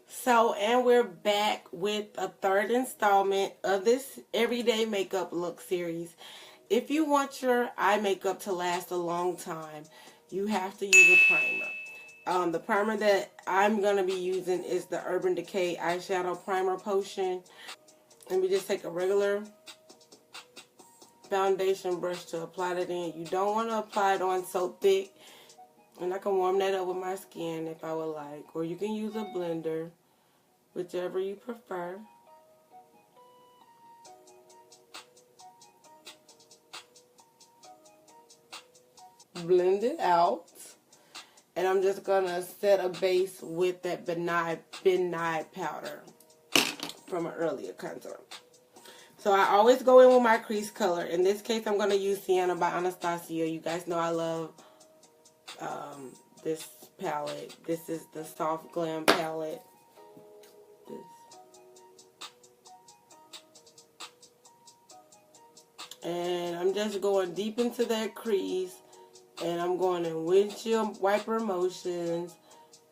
And we're back with a third installment of this everyday makeup look series. If you want your eye makeup to last a long time, you have to use a primer. The primer that I'm going to be using is the Urban Decay Eyeshadow Primer Potion. And we just take a regular foundation brush to apply that in. You don't want to apply it on so thick. And I can warm that up with my skin if I would like. Or you can use a blender, whichever you prefer. Blend it out. And I'm just going to set a base with that Ben Nye powder from an earlier contour. So I always go in with my crease color. In this case, I'm going to use Sienna by Anastasia. You guys know I love this palette. This is the Soft Glam palette. And I'm just going deep into that crease. And I'm going in windshield wiper motions.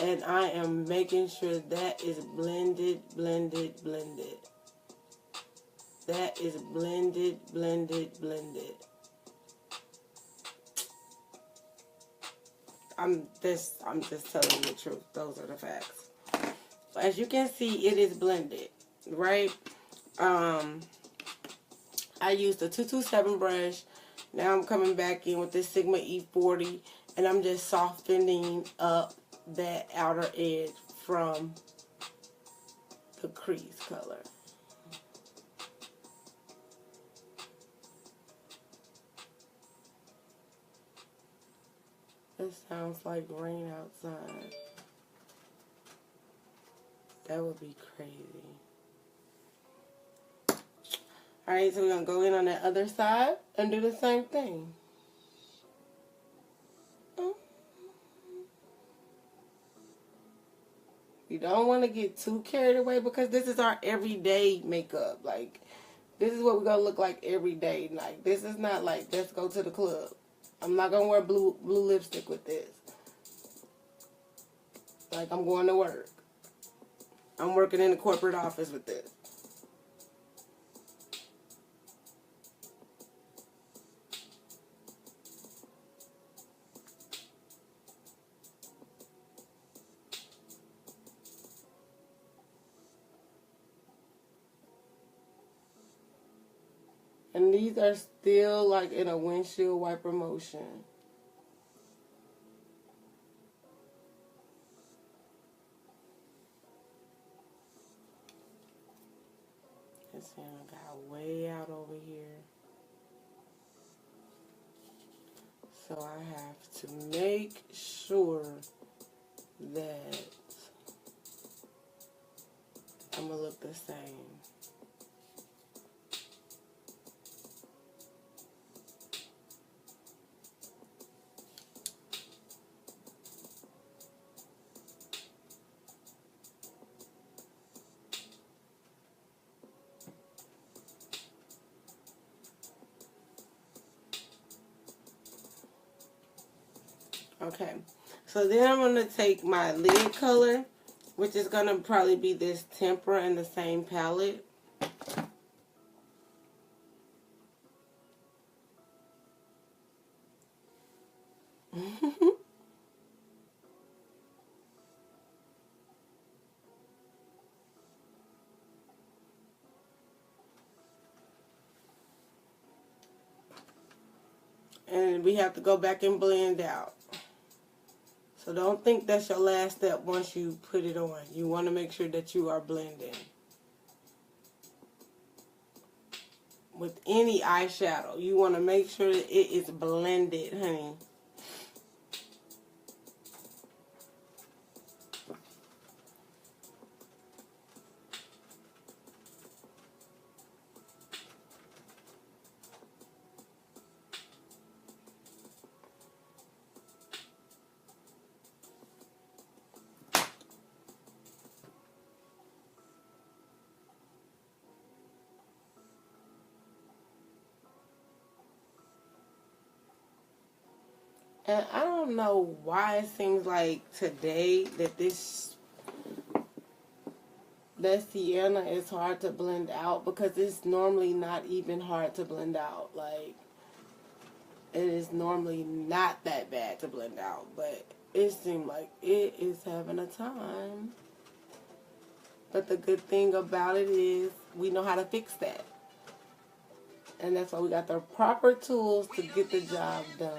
And I am making sure that is blended, blended, blended. That is blended, blended, blended. I'm just telling you the truth. Those are the facts. So as you can see, it is blended, right? I used the 227 brush. Now I'm coming back in with this Sigma E40, and I'm just softening up that outer edge from the crease color. It sounds like rain outside. That would be crazy. Alright, so we're going to go in on that other side and do the same thing. You don't want to get too carried away because this is our everyday makeup. Like, this is what we're going to look like every day. Like, this is not like, let's go to the club. I'm not going to wear blue lipstick with this. Like, I'm going to work. I'm working in the corporate office with this. And these are still like in a windshield wiper motion. This one got way out over here. So I have to make sure that I'm going to look the same. Okay, so then I'm going to take my lid color, which is going to probably be this Tempera in the same palette. And we have to go back and blend out. So don't think that's your last step once you put it on. You want to make sure that you are blending. With any eyeshadow, you want to make sure that it is blended, honey. And I don't know why it seems like today that this that sienna is hard to blend out because it's normally not even hard to blend out. Like, it is normally not that bad to blend out, but it seemed like it is having a time. But the good thing about it is we know how to fix that. And that's why we got the proper tools to get the job done.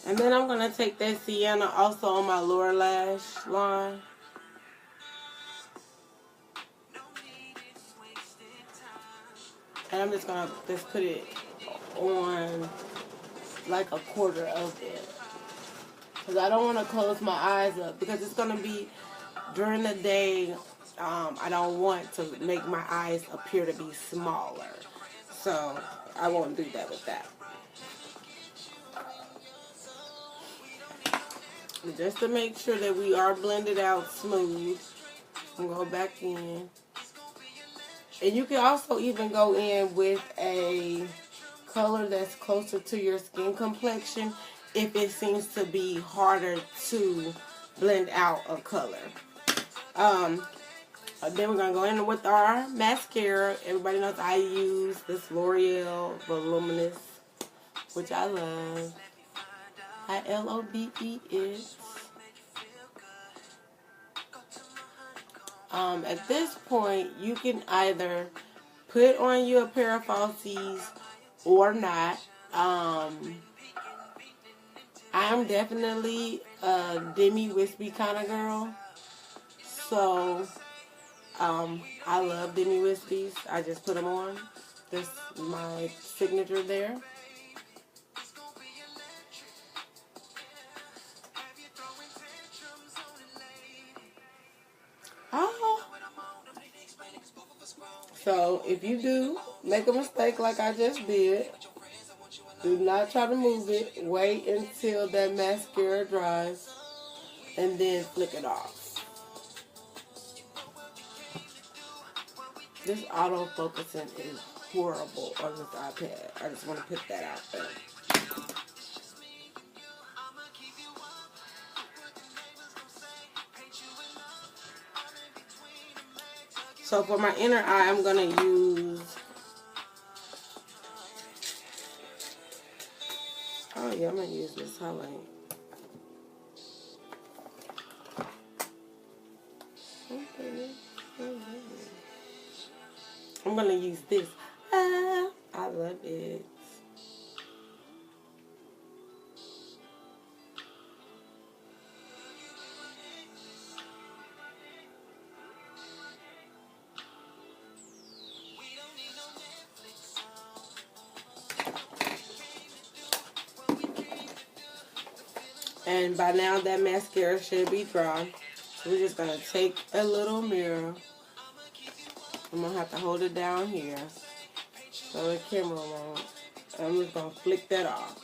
And then I'm going to take that sienna also on my lower lash line. And I'm just going to just put it on like a quarter of it. Because I don't want to close my eyes up. Because it's going to be during the day. I don't want to make my eyes appear to be smaller. So I won't do that with that. Just to make sure that we are blended out smooth. I'm going to go back in. And you can also even go in with a color that's closer to your skin complexion if it seems to be harder to blend out a color. Then we're going to go in with our mascara. Everybody knows I use this L'Oreal Voluminous, which I love. I-L-O-V-E-S. At this point, you can either put on you a pair of falsies or not. I'm definitely a demi-wispy kind of girl. So, I love demi-wispies. I just put them on. This is my signature there. Oh. So, if you do make a mistake like I just did, do not try to move it. Wait until that mascara dries and then flick it off. This auto-focusing is horrible on this iPad. I just want to put that out there. So for my inner eye, I'm going to use... Oh yeah, I'm going to use this highlight. I'm going to use this. I love it. And by now that mascara should be dry. So we're just going to take a little mirror. I'm going to have to hold it down here so the camera won't. And I'm just going to flick that off.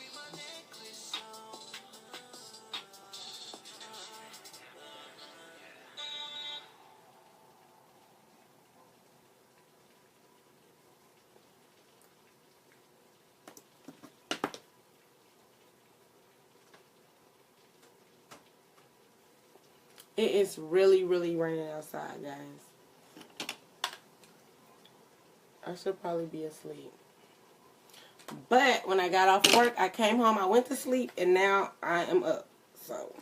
It is really, really raining outside, guys. I should probably be asleep. But when I got off work, I came home, I went to sleep, and now I am up. So,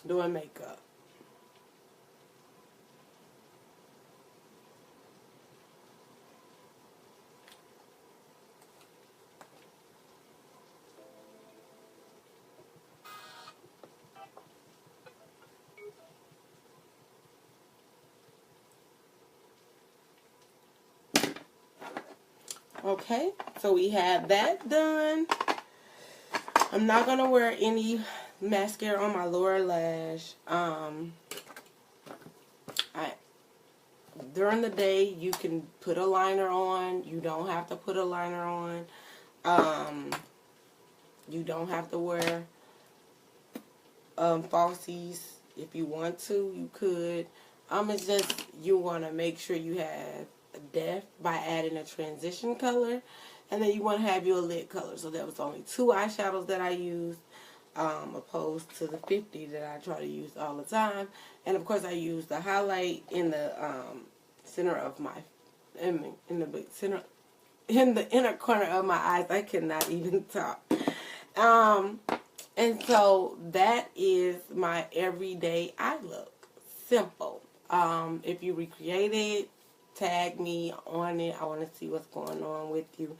doing makeup. Okay, so we have that done. I'm not going to wear any mascara on my lower lash. During the day, you can put a liner on. You don't have to put a liner on. You don't have to wear falsies if you want to. You could. It's just you want to make sure you have a depth by adding a transition color, and then you want to have your lid color. So there was only 2 eyeshadows that I used, opposed to the 50 that I try to use all the time. And of course, I used the highlight in the center of my in the center in the inner corner of my eyes. I cannot even talk. And so that is my everyday eye look. Simple. If you recreate it, tag me on it. I want to see what's going on with you.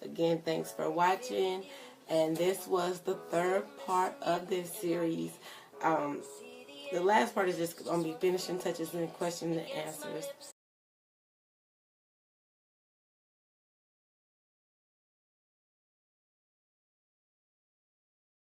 Again, thanks for watching. And this was the 3rd part of this series. The last part is just going to be finishing touches and question and answers.